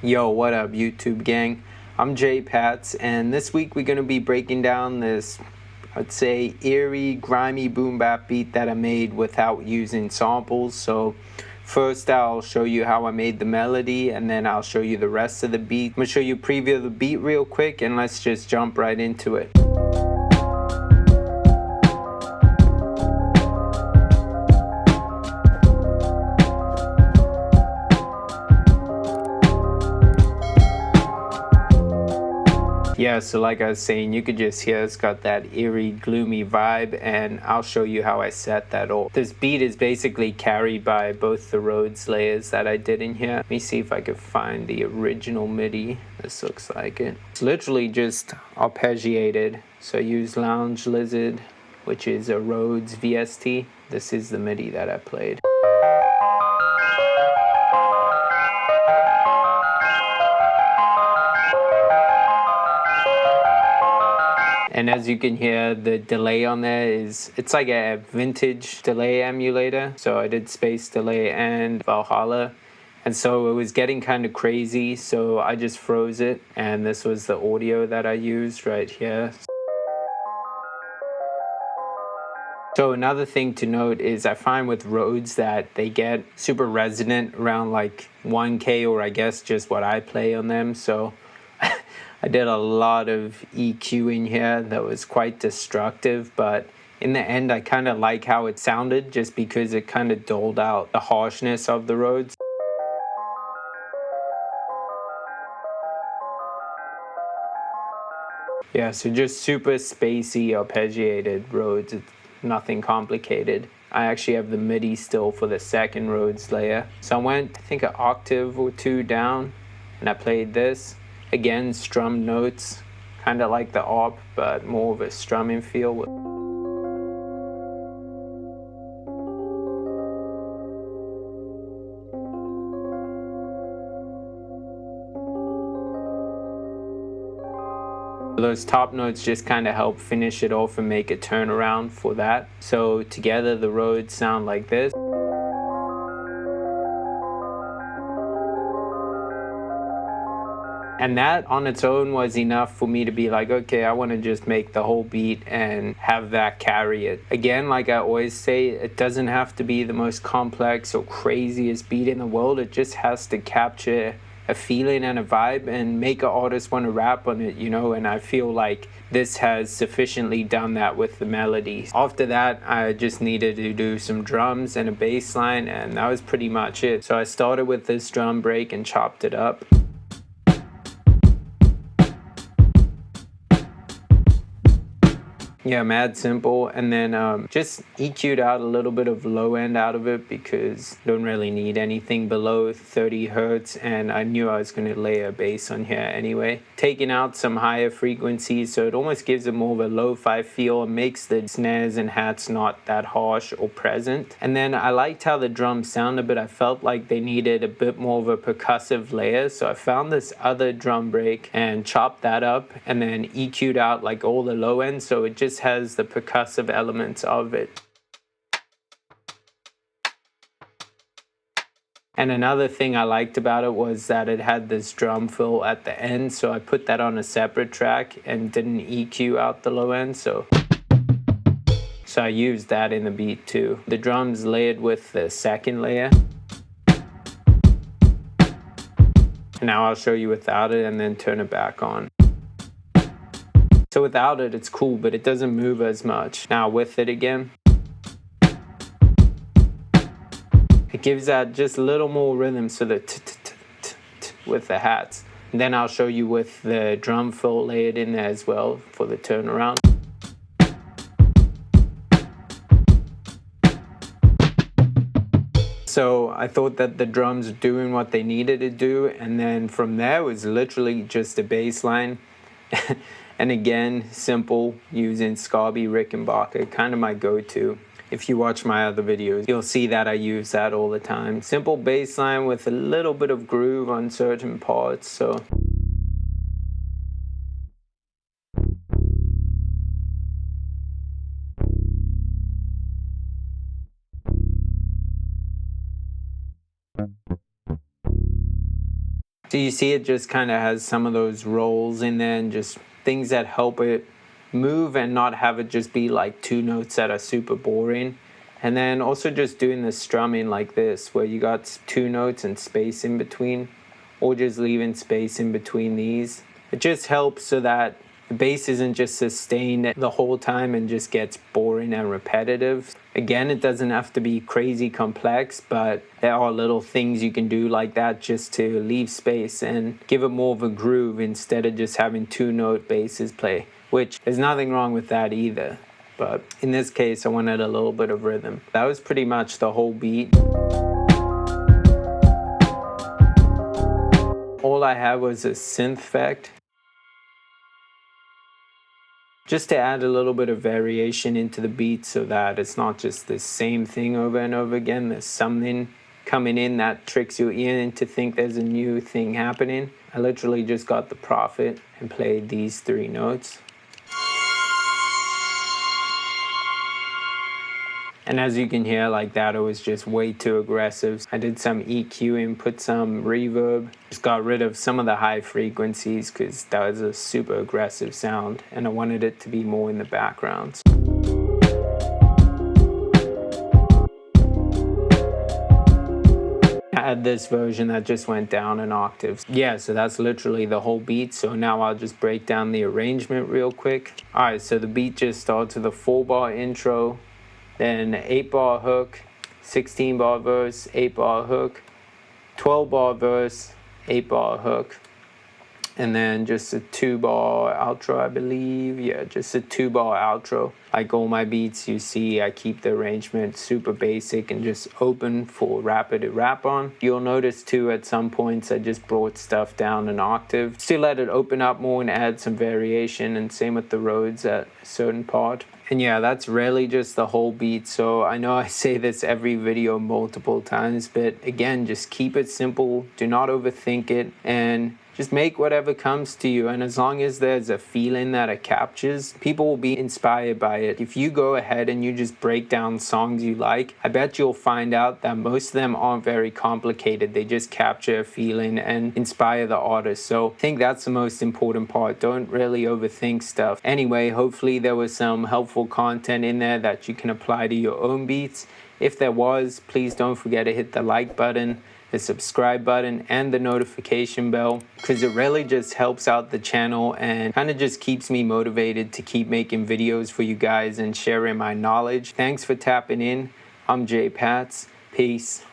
Yo, what up YouTube gang? I'm Jay Pats, and this week we're going to be breaking down this, I'd say, eerie, grimy boom bap beat that I made without using samples. So first I'll show you how I made the melody, and then I'll show you the rest of the beat. I'm going to show you a preview of the beat real quick, and let's just jump right into it. Yeah, so like I was saying, you could just hear it's got that eerie, gloomy vibe, and I'll show you how I set that up. This beat is basically carried by both the Rhodes layers that I did in here. Let me see if I could find the original MIDI. This looks like it. It's literally just arpeggiated. So I use Lounge Lizard, which is a Rhodes VST. This is the MIDI that I played. And as you can hear, the delay on there it's like a vintage delay emulator. So I did Space Delay and Valhalla. And so it was getting kind of crazy, so I just froze it. And this was the audio that I used right here. So another thing to note is I find with Rhodes that they get super resonant around like 1K, or I guess just what I play on them. So I did a lot of EQ in here that was quite destructive, but in the end I kind of like how it sounded just because it kind of doled out the harshness of the Rhodes. Yeah, so just super spacey, arpeggiated Rhodes. It's nothing complicated. I actually have the MIDI still for the second Rhodes layer. So I went, I think, an octave or two down, and I played this. Again, strummed notes, kind of like the ARP, but more of a strumming feel. Those top notes just kind of help finish it off and make a turnaround for that. So together the Rhodes sound like this. And that on its own was enough for me to be like, okay, I want to just make the whole beat and have that carry it. Again, like I always say, it doesn't have to be the most complex or craziest beat in the world. It just has to capture a feeling and a vibe and make an artist want to rap on it, you know? And I feel like this has sufficiently done that with the melody. After that, I just needed to do some drums and a bass line, and that was pretty much it. So I started with this drum break and chopped it up. Yeah, mad simple, and then just EQ'd out a little bit of low end out of it because I don't really need anything below 30 hertz, and I knew I was going to layer bass on here anyway. Taking out some higher frequencies, so it almost gives it more of a lo-fi feel and makes the snares and hats not that harsh or present. And then I liked how the drums sounded, but I felt like they needed a bit more of a percussive layer, so I found this other drum break and chopped that up and then EQ'd out like all the low end, so it just has the percussive elements of it. And another thing I liked about it was that it had this drum fill at the end, so I put that on a separate track and didn't EQ out the low end, so I used that in the beat too. The drums layered with the second layer. And now I'll show you without it and then turn it back on. So without it, it's cool, but it doesn't move as much. Now with it again, it gives that just a little more rhythm, so the with the hats. And then I'll show you with the drum fill layered in there as well for the turnaround. So I thought that the drums were doing what they needed to do, and then from there it was literally just a bass line. And again, simple, using Scarby, Rickenbacker, kind of my go-to. If you watch my other videos, you'll see that I use that all the time. Simple bass line with a little bit of groove on certain parts, so. So you see it just kind of has some of those rolls in there and just things that help it move and not have it just be like two notes that are super boring. And then also just doing the strumming like this, where you got two notes and space in between, or just leaving space in between these. It just helps so that the bass isn't just sustained the whole time and just gets boring and repetitive. Again, it doesn't have to be crazy complex, but there are little things you can do like that just to leave space and give it more of a groove instead of just having two note basses play, which there's nothing wrong with that either. But in this case, I wanted a little bit of rhythm. That was pretty much the whole beat. All I had was a synth effect, just to add a little bit of variation into the beat so that it's not just the same thing over and over again. There's something coming in that tricks your ear into think there's a new thing happening. I literally just got the Prophet and played these three notes. And as you can hear, like that, it was just way too aggressive. I did some EQing, put some reverb, just got rid of some of the high frequencies because that was a super aggressive sound and I wanted it to be more in the background. I had this version that just went down an octave. Yeah, so that's literally the whole beat. So now I'll just break down the arrangement real quick. All right, so the beat just starts with a 4-bar intro, then 8-bar hook, 16-bar verse, 8-bar hook, 12-bar verse, 8-bar hook, and then just a 2-bar outro, I believe. Yeah, just a 2-bar outro. Like all my beats, you see I keep the arrangement super basic and just open for rapper to rap on. You'll notice too at some points I just brought stuff down an octave to let it open up more and add some variation, and same with the Rhodes at a certain part. And yeah, that's really just the whole beat. So I know I say this every video multiple times, but again, just keep it simple. Do not overthink it and just make whatever comes to you. And as long as there's a feeling that it captures, people will be inspired by it. If you go ahead and you just break down songs you like, I bet you'll find out that most of them aren't very complicated. They just capture a feeling and inspire the artist. So I think that's the most important part. Don't really overthink stuff. Anyway, hopefully there was some helpful content in there that you can apply to your own beats. If there was, please don't forget to hit the like button, the subscribe button, and the notification bell, because it really just helps out the channel and kind of just keeps me motivated to keep making videos for you guys and sharing my knowledge. Thanks for tapping in. I'm Jay Pats. Peace.